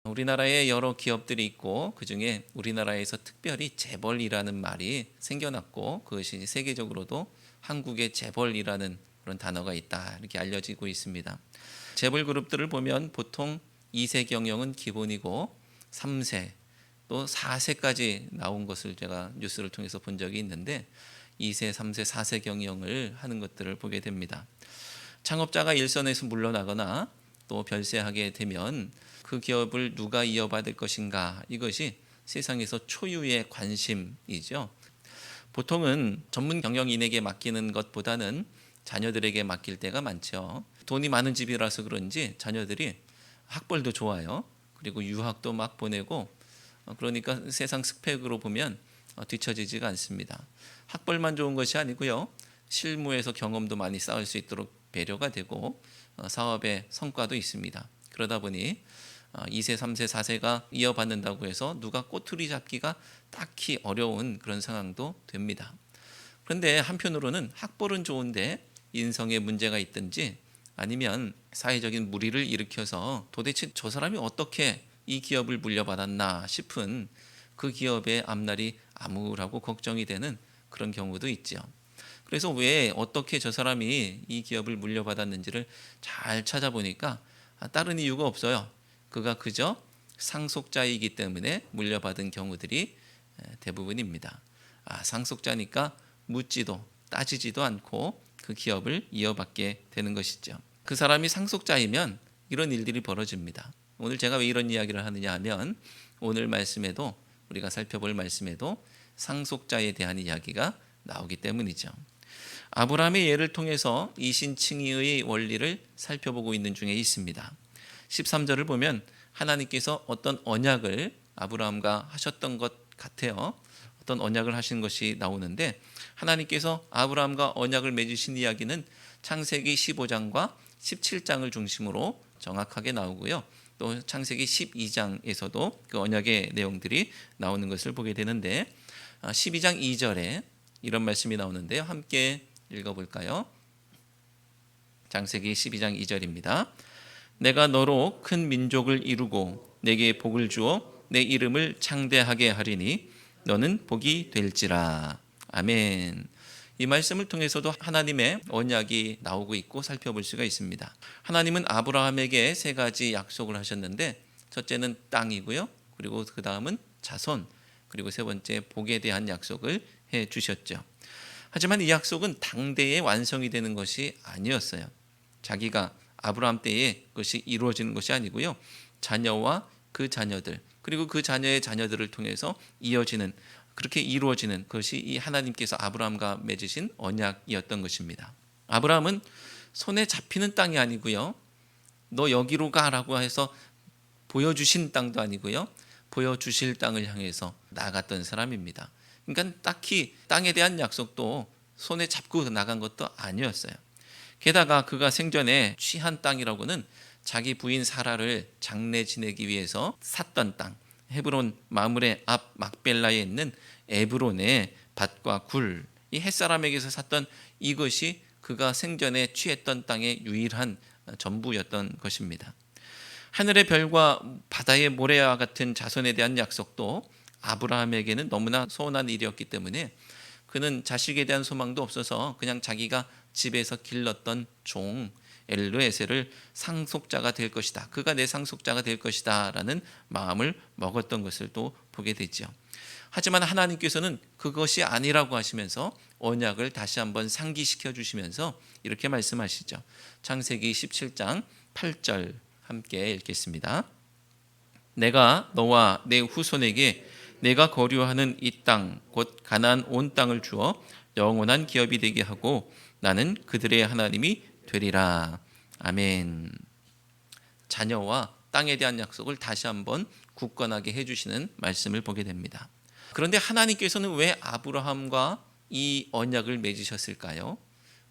우리나라에 여러 기업들이 있고 그중에 우리나라에서 특별히 재벌이라는 말이 생겨났고 그것이 세계적으로도 한국의 재벌이라는 그런 단어가 있다 이렇게 알려지고 있습니다. 재벌 그룹들을 보면 보통 2세 경영은 기본이고 3세 또 4세까지 나온 것을 제가 뉴스를 통해서 본 적이 있는데 2세, 3세, 4세 경영을 하는 것들을 보게 됩니다. 창업자가 일선에서 물러나거나 또 별세하게 되면 그 기업을 누가 이어받을 것인가 이것이 세상에서 초유의 관심이죠. 보통은 전문 경영인에게 맡기는 것보다는 자녀들에게 맡길 때가 많죠. 돈이 많은 집이라서 그런지 자녀들이 학벌도 좋아요. 그리고 유학도 막 보내고 그러니까 세상 스펙으로 보면 뒤처지지가 않습니다. 학벌만 좋은 것이 아니고요. 실무에서 경험도 많이 쌓을 수 있도록 배려가 되고 사업의 성과도 있습니다. 그러다 보니 2세, 3세, 4세가 이어받는다고 해서 누가 꼬투리 잡기가 딱히 어려운 그런 상황도 됩니다. 그런데 한편으로는 학벌은 좋은데 인성에 문제가 있든지 아니면 사회적인 물의를 일으켜서 도대체 저 사람이 어떻게 이 기업을 물려받았나 싶은 그 기업의 앞날이 암울하고 걱정이 되는 그런 경우도 있죠. 그래서 왜 어떻게 저 사람이 이 기업을 물려받았는지를 잘 찾아보니까 다른 이유가 없어요. 그가 그저 상속자이기 때문에 물려받은 경우들이 대부분입니다. 상속자니까 묻지도 따지지도 않고 그 기업을 이어받게 되는 것이죠. 그 사람이 상속자이면 이런 일들이 벌어집니다. 오늘 제가 왜 이런 이야기를 하느냐 하면 오늘 말씀에도 우리가 살펴볼 말씀에도 상속자에 대한 이야기가 나오기 때문이죠. 아브라함의 예를 통해서 이신칭의의 원리를 살펴보고 있는 중에 있습니다. 13절을 보면 하나님께서 어떤 언약을 아브라함과 하셨던 것 같아요. 어떤 언약을 하신 것이 나오는데 하나님께서 아브라함과 언약을 맺으신 이야기는 창세기 15장과 17장을 중심으로 정확하게 나오고요. 또 창세기 12장에서도 그 언약의 내용들이 나오는 것을 보게 되는데 12장 2절에 이런 말씀이 나오는데요. 함께 읽어볼까요? 창세기 12장 2절입니다. 내가 너로 큰 민족을 이루고 내게 복을 주어 내 이름을 창대하게 하리니 너는 복이 될지라. 아멘. 이 말씀을 통해서도 하나님의 언약이 나오고 있고 살펴볼 수가 있습니다. 하나님은 아브라함에게 세 가지 약속을 하셨는데 첫째는 땅이고요. 그리고 그 다음은 자손, 그리고 세 번째 복에 대한 약속을 해 주셨죠. 하지만 이 약속은 당대에 완성이 되는 것이 아니었어요. 자기가 아브라함 때에 그것이 이루어지는 것이 아니고요. 자녀와 그 자녀들 그리고 그 자녀의 자녀들을 통해서 이어지는 그렇게 이루어지는 것이 이 하나님께서 아브라함과 맺으신 언약이었던 것입니다. 아브라함은 손에 잡히는 땅이 아니고요. 너 여기로 가라고 해서 보여주신 땅도 아니고요. 보여주실 땅을 향해서 나갔던 사람입니다. 그러니까 딱히 땅에 대한 약속도 손에 잡고 나간 것도 아니었어요. 게다가 그가 생전에 취한 땅이라고는 자기 부인 사라를 장례 지내기 위해서 샀던 땅, 헤브론 마므레 앞 막벨라에 있는 에브론의 밭과 굴, 이 햇사람에게서 샀던 이것이 그가 생전에 취했던 땅의 유일한 전부였던 것입니다. 하늘의 별과 바다의 모래와 같은 자손에 대한 약속도 아브라함에게는 너무나 소원한 일이었기 때문에 그는 자식에 대한 소망도 없어서 그냥 자기가 집에서 길렀던 종 엘르에셀을 상속자가 될 것이다. 그가 내 상속자가 될 것이다 라는 마음을 먹었던 것을 또 보게 되죠. 하지만 하나님께서는 그것이 아니라고 하시면서 언약을 다시 한번 상기시켜 주시면서 이렇게 말씀하시죠. 창세기 17장 8절 함께 읽겠습니다. 내가 너와 내 후손에게 내가 거류하는 이 땅 곧 가나안 온 땅을 주어 영원한 기업이 되게 하고 나는 그들의 하나님이 되리라. 아멘. 자녀와 땅에 대한 약속을 다시 한번 굳건하게 해주시는 말씀을 보게 됩니다. 그런데 하나님께서는 왜 아브라함과 이 언약을 맺으셨을까요?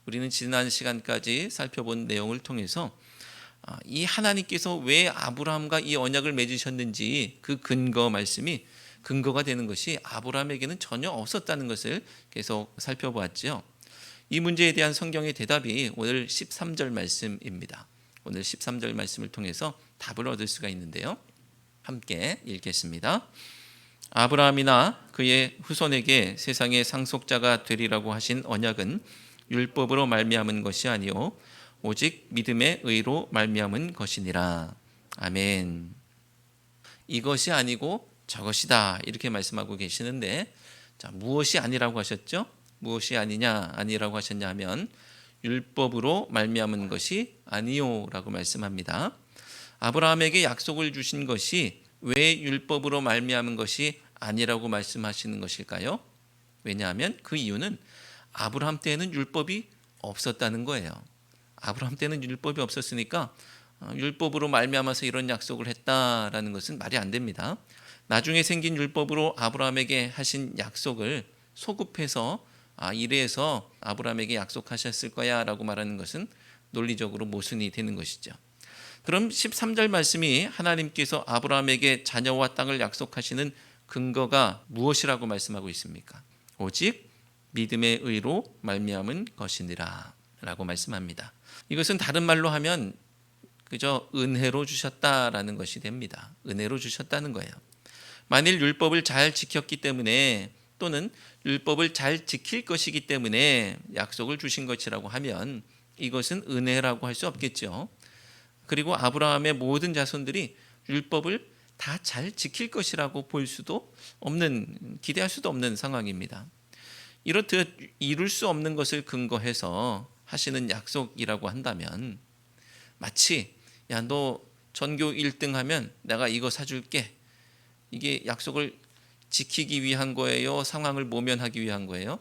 우리는 지난 시간까지 살펴본 내용을 통해서 이 하나님께서 왜 아브라함과 이 언약을 맺으셨는지 그 근거 말씀이 근거가 되는 것이 아브라함에게는 전혀 없었다는 것을 계속 살펴보았죠. 이 문제에 대한 성경의 대답이 오늘 13절 말씀입니다. 오늘 13절 말씀을 통해서 답을 얻을 수가 있는데요. 함께 읽겠습니다. 아브라함이나 그의 후손에게 세상의 상속자가 되리라고 하신 언약은 율법으로 말미암은 것이 아니요 오직 믿음의 의로 말미암은 것이니라. 아멘. 이것이 아니고 저것이다 이렇게 말씀하고 계시는데, 자, 무엇이 아니라고 하셨죠? 무엇이 아니라고 하셨냐 하면 율법으로 말미암은 것이 아니요라고 말씀합니다. 아브라함에게 약속을 주신 것이 왜 율법으로 말미암은 것이 아니라고 말씀하시는 것일까요? 왜냐하면 그 이유는 아브라함 때에는 율법이 없었다는 거예요. 아브라함 때는 율법이 없었으니까 율법으로 말미암아서 이런 약속을 했다라는 것은 말이 안 됩니다. 나중에 생긴 율법으로 아브라함에게 하신 약속을 소급해서 이래서 아브라함에게 약속하셨을 거야 라고 말하는 것은 논리적으로 모순이 되는 것이죠. 그럼 13절 말씀이 하나님께서 아브라함에게 자녀와 땅을 약속하시는 근거가 무엇이라고 말씀하고 있습니까? 오직 믿음의 의로 말미암은 것이니라 라고 말씀합니다. 이것은 다른 말로 하면 그저 은혜로 주셨다라는 것이 됩니다. 은혜로 주셨다는 거예요. 만일 율법을 잘 지켰기 때문에 또는 율법을 잘 지킬 것이기 때문에 약속을 주신 것이라고 하면 이것은 은혜라고 할 수 없겠죠. 그리고 아브라함의 모든 자손들이 율법을 다 잘 지킬 것이라고 볼 수도 없는, 기대할 수도 없는 상황입니다. 이렇듯 이룰 수 없는 것을 근거해서 하시는 약속이라고 한다면 마치 야, 너 전교 1등 하면 내가 이거 사줄게. 이게 약속을 지키기 위한 거예요? 상황을 모면하기 위한 거예요?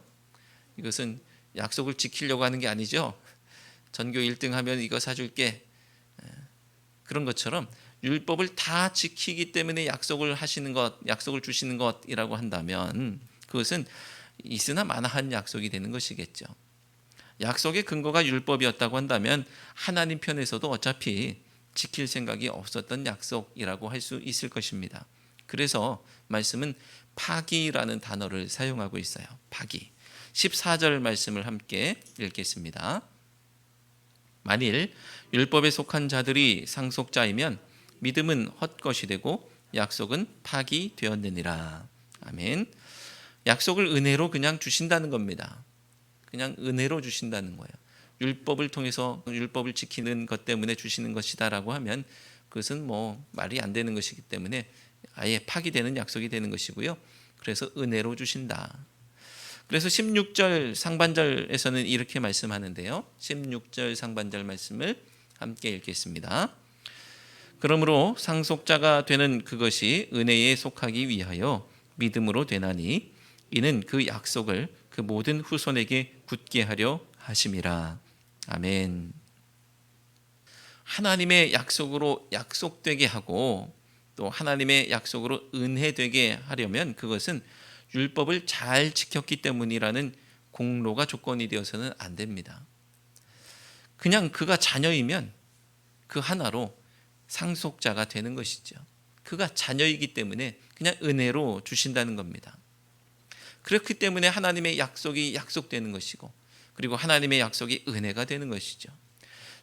이것은 약속을 지키려고 하는 게 아니죠. 전교 1등 하면 이거 사줄게. 그런 것처럼 율법을 다 지키기 때문에 약속을 하시는 것, 약속을 주시는 것이라고 한다면 그것은 있으나 마나한 약속이 되는 것이겠죠. 약속의 근거가 율법이었다고 한다면 하나님 편에서도 어차피 지킬 생각이 없었던 약속이라고 할 수 있을 것입니다. 그래서 말씀은 파기라는 단어를 사용하고 있어요. 파기. 14절 말씀을 함께 읽겠습니다. 만일 율법에 속한 자들이 상속자이면 믿음은 헛것이 되고 약속은 파기되었느니라. 아멘. 약속을 은혜로 그냥 주신다는 겁니다. 그냥 은혜로 주신다는 거예요. 율법을 통해서 율법을 지키는 것 때문에 주시는 것이다라고 하면 그것은 뭐 말이 안 되는 것이기 때문에 아예 파기되는 약속이 되는 것이고요. 그래서 은혜로 주신다. 그래서 16절 상반절에서는 이렇게 말씀하는데요. 16절 상반절 말씀을 함께 읽겠습니다. 그러므로 상속자가 되는 그것이 은혜에 속하기 위하여 믿음으로 되나니 이는 그 약속을 그 모든 후손에게 굳게 하려 하심이라. 아멘. 하나님의 약속으로 약속되게 하고 또 하나님의 약속으로 은혜되게 하려면 그것은 율법을 잘 지켰기 때문이라는 공로가 조건이 되어서는 안 됩니다. 그냥 그가 자녀이면 그 하나로 상속자가 되는 것이죠. 그가 자녀이기 때문에 그냥 은혜로 주신다는 겁니다. 그렇기 때문에 하나님의 약속이 약속되는 것이고 그리고 하나님의 약속이 은혜가 되는 것이죠.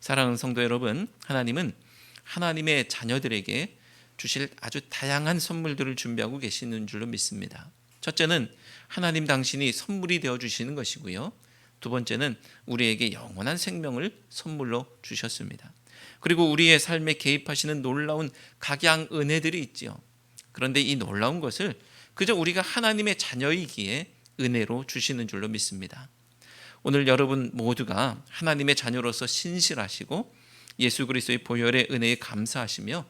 사랑하는 성도 여러분, 하나님은 하나님의 자녀들에게 주실 아주 다양한 선물들을 준비하고 계시는 줄로 믿습니다. 첫째는 하나님 당신이 선물이 되어 주시는 것이고요. 두 번째는 우리에게 영원한 생명을 선물로 주셨습니다. 그리고 우리의 삶에 개입하시는 놀라운 각양 은혜들이 있죠. 그런데 이 놀라운 것을 그저 우리가 하나님의 자녀이기에 은혜로 주시는 줄로 믿습니다. 오늘 여러분 모두가 하나님의 자녀로서 신실하시고 예수 그리스도의 보혈의 은혜에 감사하시며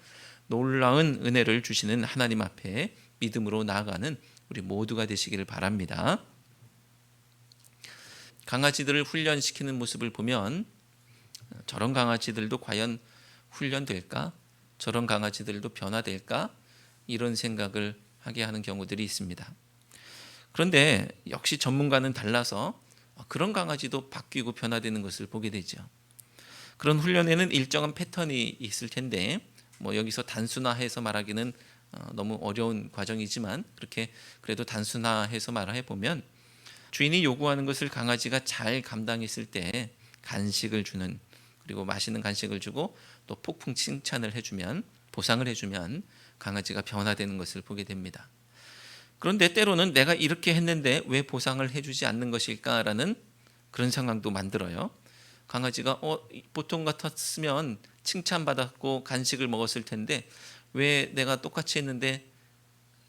놀라운 은혜를 주시는 하나님 앞에 믿음으로 나아가는 우리 모두가 되시기를 바랍니다. 강아지들을 훈련시키는 모습을 보면 저런 강아지들도 과연 훈련될까? 저런 강아지들도 변화될까? 이런 생각을 하게 하는 경우들이 있습니다. 그런데 역시 전문가는 달라서 그런 강아지도 바뀌고 변화되는 것을 보게 되죠. 그런 훈련에는 일정한 패턴이 있을 텐데 여기서 단순화해서 말하기는 너무 어려운 과정이지만 그렇게 그래도 단순화해서 말해 보면 주인이 요구하는 것을 강아지가 잘 감당했을 때 간식을 주는, 그리고 맛있는 간식을 주고 또 폭풍 칭찬을 해주면, 보상을 해주면 강아지가 변화되는 것을 보게 됩니다. 그런데 때로는 내가 이렇게 했는데 왜 보상을 해주지 않는 것일까라는 그런 상황도 만들어요. 강아지가 보통 같았으면 칭찬받았고 간식을 먹었을 텐데 왜 내가 똑같이 했는데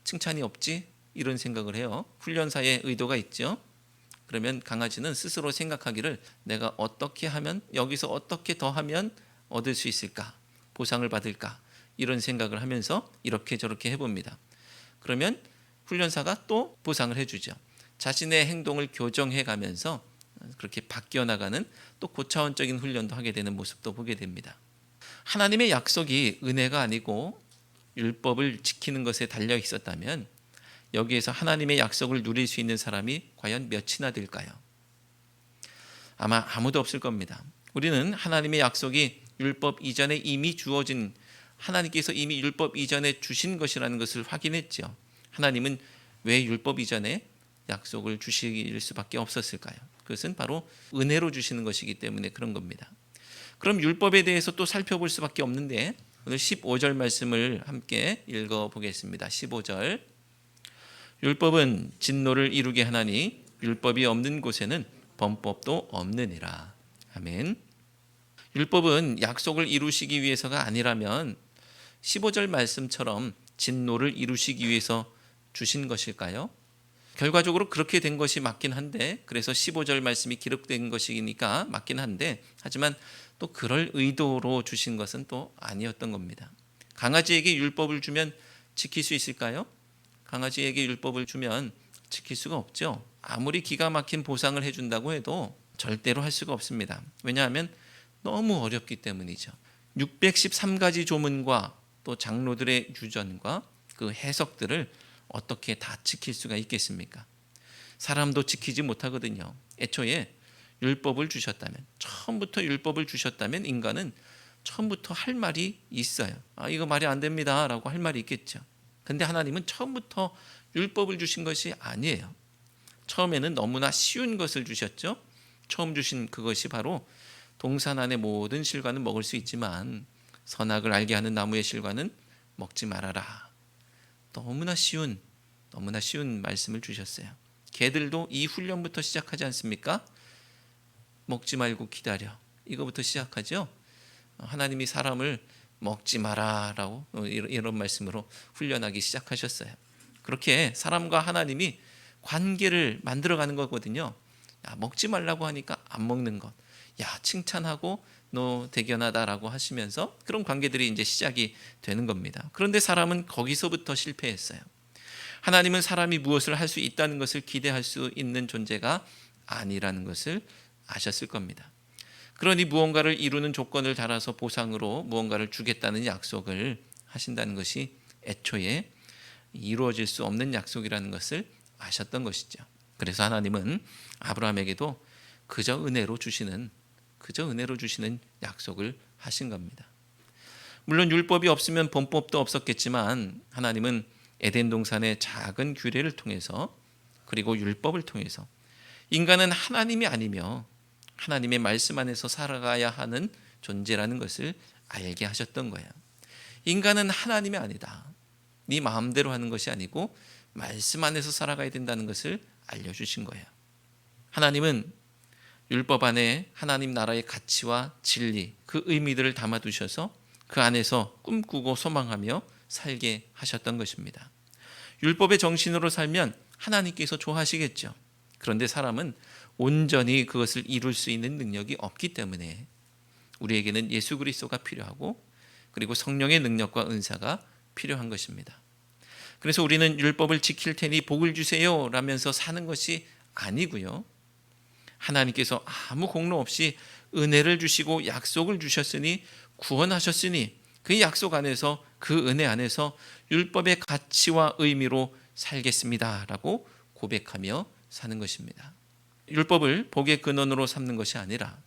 칭찬이 없지? 이런 생각을 해요. 훈련사의 의도가 있죠. 그러면 강아지는 스스로 생각하기를 내가 어떻게 하면, 여기서 어떻게 더 하면 얻을 수 있을까? 보상을 받을까? 이런 생각을 하면서 이렇게 저렇게 해봅니다. 그러면 훈련사가 또 보상을 해주죠. 자신의 행동을 교정해 가면서 그렇게 바뀌어 나가는 또 고차원적인 훈련도 하게 되는 모습도 보게 됩니다. 하나님의 약속이 은혜가 아니고 율법을 지키는 것에 달려 있었다면 여기에서 하나님의 약속을 누릴 수 있는 사람이 과연 몇이나 될까요? 아마 아무도 없을 겁니다. 우리는 하나님의 약속이 율법 이전에 이미 주어진, 하나님께서 이미 율법 이전에 주신 것이라는 것을 확인했죠. 하나님은 왜 율법 이전에 약속을 주실 수밖에 없었을까요? 그것은 바로 은혜로 주시는 것이기 때문에 그런 겁니다. 그럼 율법에 대해서 또 살펴볼 수밖에 없는데 오늘 15절 말씀을 함께 읽어보겠습니다. 15절, 율법은 진노를 이루게 하나니 율법이 없는 곳에는 범법도 없느니라. 아멘. 율법은 약속을 이루시기 위해서가 아니라면 15절 말씀처럼 진노를 이루시기 위해서 주신 것일까요? 결과적으로 그렇게 된 것이 맞긴 한데, 그래서 15절 말씀이 기록된 것이니까 맞긴 한데, 하지만 또 그럴 의도로 주신 것은 또 아니었던 겁니다. 강아지에게 율법을 주면 지킬 수 있을까요? 강아지에게 율법을 주면 지킬 수가 없죠. 아무리 기가 막힌 보상을 해준다고 해도 절대로 할 수가 없습니다. 왜냐하면 너무 어렵기 때문이죠. 613가지 조문과 또 장로들의 유전과 그 해석들을 어떻게 다 지킬 수가 있겠습니까? 사람도 지키지 못하거든요. 애초에 율법을 주셨다면, 처음부터 율법을 주셨다면 인간은 처음부터 할 말이 있어요. 이거 말이 안 됩니다 라고 할 말이 있겠죠. 근데 하나님은 처음부터 율법을 주신 것이 아니에요. 처음에는 너무나 쉬운 것을 주셨죠. 처음 주신 그것이 바로 동산 안의 모든 실과는 먹을 수 있지만 선악을 알게 하는 나무의 실과는 먹지 말아라. 너무나 쉬운 말씀을 주셨어요. 개들도 이 훈련부터 시작하지 않습니까? 먹지 말고 기다려. 이거부터 시작하죠. 하나님이 사람을 먹지 마라라고 이런 말씀으로 훈련하기 시작하셨어요. 그렇게 사람과 하나님이 관계를 만들어가는 거거든요. 먹지 말라고 하니까 안 먹는 것. 칭찬하고 너 대견하다라고 하시면서 그런 관계들이 이제 시작이 되는 겁니다. 그런데 사람은 거기서부터 실패했어요. 하나님은 사람이 무엇을 할 수 있다는 것을 기대할 수 있는 존재가 아니라는 것을 아셨을 겁니다. 그러니 무언가를 이루는 조건을 달아서 보상으로 무언가를 주겠다는 약속을 하신다는 것이 애초에 이루어질 수 없는 약속이라는 것을 아셨던 것이죠. 그래서 하나님은 아브라함에게도 그저 은혜로 주시는 약속을 하신 겁니다. 물론 율법이 없으면 범법도 없었겠지만 하나님은 에덴 동산의 작은 규례를 통해서, 그리고 율법을 통해서 인간은 하나님이 아니며 하나님의 말씀 안에서 살아가야 하는 존재라는 것을 알게 하셨던 거예요. 인간은 하나님이 아니다. 네 마음대로 하는 것이 아니고 말씀 안에서 살아가야 된다는 것을 알려주신 거예요. 하나님은 율법 안에 하나님 나라의 가치와 진리, 그 의미들을 담아두셔서 그 안에서 꿈꾸고 소망하며 살게 하셨던 것입니다. 율법의 정신으로 살면 하나님께서 좋아하시겠죠. 그런데 사람은 온전히 그것을 이룰 수 있는 능력이 없기 때문에 우리에게는 예수 그리스도가 필요하고, 그리고 성령의 능력과 은사가 필요한 것입니다. 그래서 우리는 율법을 지킬 테니 복을 주세요 라면서 사는 것이 아니고요. 하나님께서 아무 공로 없이 은혜를 주시고 약속을 주셨으니, 구원하셨으니 그 약속 안에서, 그 은혜 안에서 율법의 가치와 의미로 살겠습니다 라고 고백하며 사는 것입니다. 율법을 복의 근원으로 삼는 것이 아니라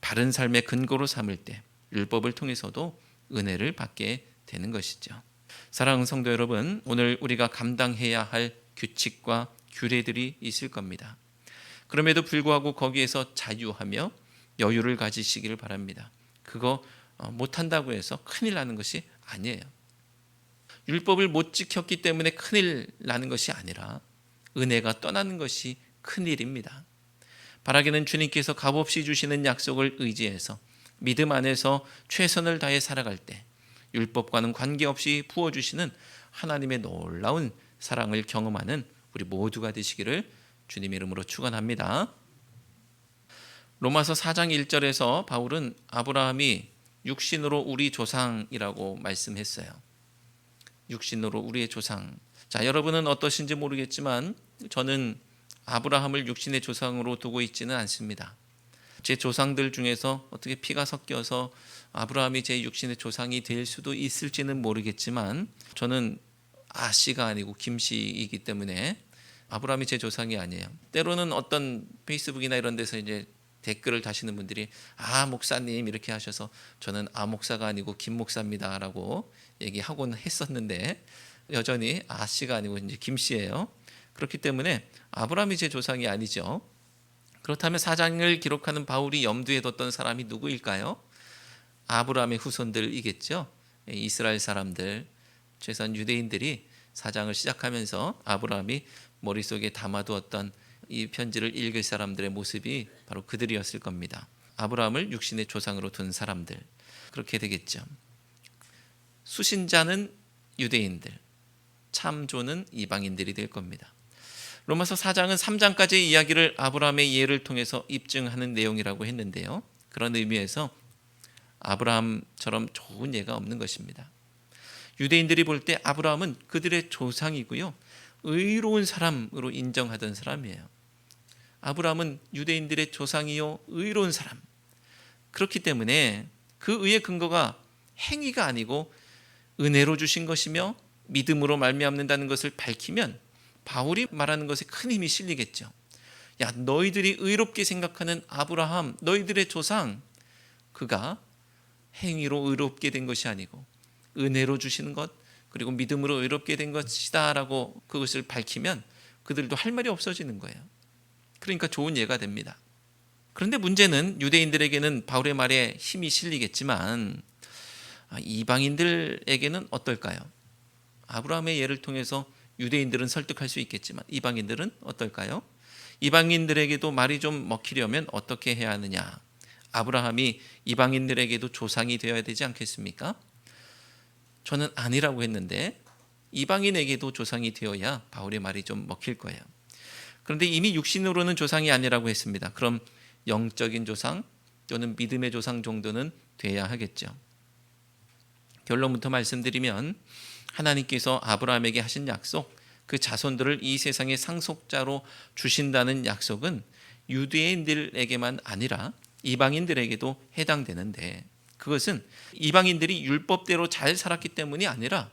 바른 삶의 근거로 삼을 때 율법을 통해서도 은혜를 받게 되는 것이죠. 사랑하는 성도 여러분, 오늘 우리가 감당해야 할 규칙과 규례들이 있을 겁니다. 그럼에도 불구하고 거기에서 자유하며 여유를 가지시기를 바랍니다. 그거 못한다고 해서 큰일 나는 것이 아니에요. 율법을 못 지켰기 때문에 큰일 나는 것이 아니라 은혜가 떠나는 것이 큰일입니다. 바라기는 주님께서 값없이 주시는 약속을 의지해서 믿음 안에서 최선을 다해 살아갈 때 율법과는 관계없이 부어주시는 하나님의 놀라운 사랑을 경험하는 우리 모두가 되시기를 주님 이름으로 축원합니다. 로마서 4장 1절에서 바울은 아브라함이 육신으로 우리 조상이라고 말씀했어요. 육신으로 우리의 조상. 자, 여러분은 어떠신지 모르겠지만 저는 아브라함을 육신의 조상으로 두고 있지는 않습니다. 제 조상들 중에서 어떻게 피가 섞여서 아브라함이 제 육신의 조상이 될 수도 있을지는 모르겠지만 저는 아씨가 아니고 김씨이기 때문에 아브라함이 제 조상이 아니에요. 때로는 어떤 페이스북이나 이런 데서 이제 댓글을 다시는 분들이 목사님 이렇게 하셔서 저는 목사가 아니고 김 목사입니다라고 얘기하곤 했었는데 여전히 아씨가 아니고 이제 김씨예요. 그렇기 때문에 아브라함이 제 조상이 아니죠. 그렇다면 4장을 기록하는 바울이 염두에 뒀던 사람이 누구일까요? 아브라함의 후손들이겠죠. 이스라엘 사람들, 최소한 유대인들이 4장을 시작하면서 아브라함이 머릿속에 담아두었던 이 편지를 읽을 사람들의 모습이 바로 그들이었을 겁니다. 아브라함을 육신의 조상으로 둔 사람들, 그렇게 되겠죠. 수신자는 유대인들, 참조는 이방인들이 될 겁니다. 로마서 4장은 3장까지의 이야기를 아브라함의 예를 통해서 입증하는 내용이라고 했는데요. 그런 의미에서 아브라함처럼 좋은 예가 없는 것입니다. 유대인들이 볼 때 아브라함은 그들의 조상이고요, 의로운 사람으로 인정하던 사람이에요. 아브라함은 유대인들의 조상이요 의로운 사람. 그렇기 때문에 그 의의 근거가 행위가 아니고 은혜로 주신 것이며 믿음으로 말미암는다는 것을 밝히면 바울이 말하는 것에 큰 힘이 실리겠죠. 야, 너희들이 의롭게 생각하는 아브라함, 너희들의 조상, 그가 행위로 의롭게 된 것이 아니고 은혜로 주시는 것, 그리고 믿음으로 의롭게 된 것이다 라고 그것을 밝히면 그들도 할 말이 없어지는 거예요. 그러니까 좋은 예가 됩니다. 그런데 문제는 유대인들에게는 바울의 말에 힘이 실리겠지만 이방인들에게는 어떨까요? 아브라함의 예를 통해서 유대인들은 설득할 수 있겠지만 이방인들은 어떨까요? 이방인들에게도 말이 좀 먹히려면 어떻게 해야 하느냐? 아브라함이 이방인들에게도 조상이 되어야 되지 않겠습니까? 저는 아니라고 했는데 이방인에게도 조상이 되어야 바울의 말이 좀 먹힐 거예요. 그런데 이미 육신으로는 조상이 아니라고 했습니다. 그럼 영적인 조상 또는 믿음의 조상 정도는 돼야 하겠죠. 결론부터 말씀드리면 하나님께서 아브라함에게 하신 약속, 그 자손들을 이 세상의 상속자로 주신다는 약속은 유대인들에게만 아니라 이방인들에게도 해당되는데, 그것은 이방인들이 율법대로 잘 살았기 때문이 아니라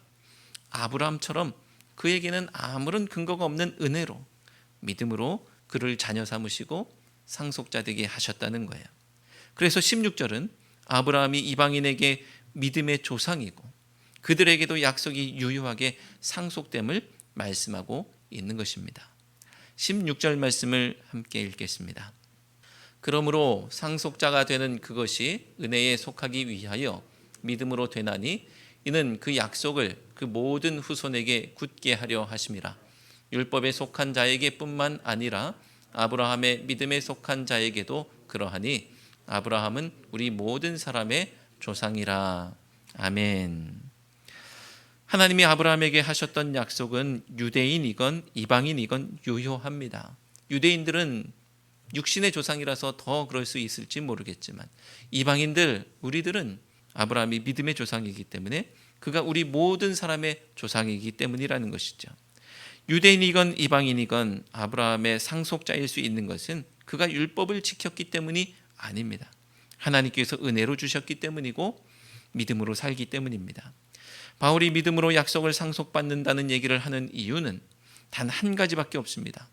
아브라함처럼 그에게는 아무런 근거가 없는 은혜로 믿음으로 그를 자녀 삼으시고 상속자 되게 하셨다는 거예요. 그래서 16절은 아브라함이 이방인에게 믿음의 조상이고 그들에게도 약속이 유효하게 상속됨을 말씀하고 있는 것입니다. 16절 말씀을 함께 읽겠습니다. 그러므로 상속자가 되는 그것이 은혜에 속하기 위하여 믿음으로 되나니 이는 그 약속을 그 모든 후손에게 굳게 하려 하심이라. 율법에 속한 자에게 뿐만 아니라 아브라함의 믿음에 속한 자에게도 그러하니 아브라함은 우리 모든 사람의 조상이라. 아멘. 하나님이 아브라함에게 하셨던 약속은 유대인이건 이방인이건 유효합니다. 유대인들은 육신의 조상이라서 더 그럴 수 있을지 모르겠지만 이방인들, 우리들은 아브라함이 믿음의 조상이기 때문에 그가 우리 모든 사람의 조상이기 때문이라는 것이죠. 유대인이건 이방인이건 아브라함의 상속자일 수 있는 것은 그가 율법을 지켰기 때문이 아닙니다. 하나님께서 은혜로 주셨기 때문이고 믿음으로 살기 때문입니다. 바울이 믿음으로 약속을 상속받는다는 얘기를 하는 이유는 단 한 가지밖에 없습니다.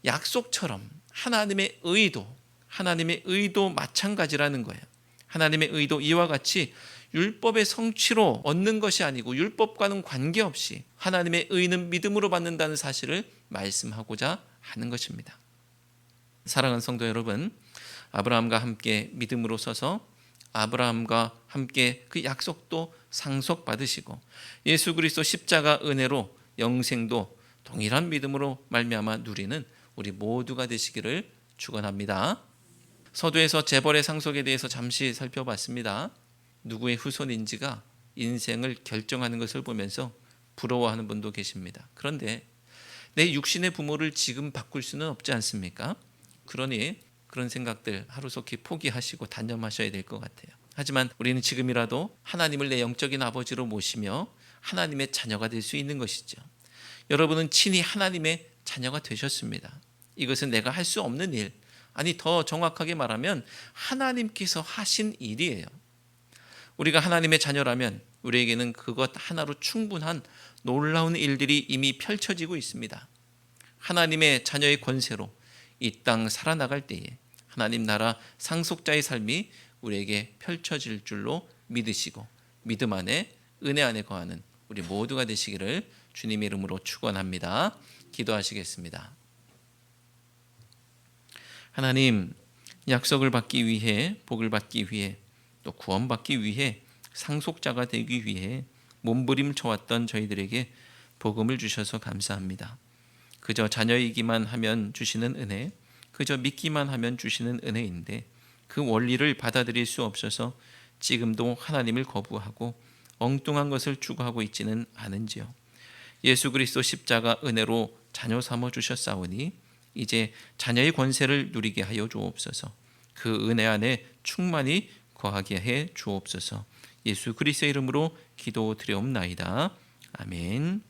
약속처럼 하나님의 의도 마찬가지라는 거예요. 하나님의 의도 이와 같이 율법의 성취로 얻는 것이 아니고 율법과는 관계없이 하나님의 의는 믿음으로 받는다는 사실을 말씀하고자 하는 것입니다. 사랑하는 성도 여러분, 아브라함과 함께 믿음으로 서서 아브라함과 함께 그 약속도 상속받으시고 예수 그리스도 십자가 은혜로 영생도 동일한 믿음으로 말미암아 누리는 우리 모두가 되시기를 축원합니다. 서두에서 재벌의 상속에 대해서 잠시 살펴봤습니다. 누구의 후손인지가 인생을 결정하는 것을 보면서 부러워하는 분도 계십니다. 그런데 내 육신의 부모를 지금 바꿀 수는 없지 않습니까? 그러니 그런 생각들 하루속히 포기하시고 단념하셔야 될 것 같아요. 하지만 우리는 지금이라도 하나님을 내 영적인 아버지로 모시며 하나님의 자녀가 될 수 있는 것이죠. 여러분은 친히 하나님의 자녀가 되셨습니다. 이것은 내가 할 수 없는 일, 아니 더 정확하게 말하면 하나님께서 하신 일이에요. 우리가 하나님의 자녀라면 우리에게는 그것 하나로 충분한 놀라운 일들이 이미 펼쳐지고 있습니다. 하나님의 자녀의 권세로 이 땅 살아나갈 때에 하나님 나라 상속자의 삶이 우리에게 펼쳐질 줄로 믿으시고 믿음 안에 은혜 안에 거하는 우리 모두가 되시기를 주님의 이름으로 축원합니다. 기도하시겠습니다. 하나님, 약속을 받기 위해, 복을 받기 위해, 또 구원받기 위해, 상속자가 되기 위해 몸부림쳐왔던 저희들에게 복음을 주셔서 감사합니다. 그저 자녀이기만 하면 주시는 은혜, 그저 믿기만 하면 주시는 은혜인데 그 원리를 받아들일 수 없어서 지금도 하나님을 거부하고 엉뚱한 것을 추구하고 있지는 않은지요. 예수 그리스도 십자가 은혜로 자녀 삼아 주셨사오니 이제 자녀의 권세를 누리게 하여 주옵소서. 그 은혜 안에 충만히 거하게 해 주옵소서. 예수 그리스도의 이름으로 기도드리옵나이다. 아멘.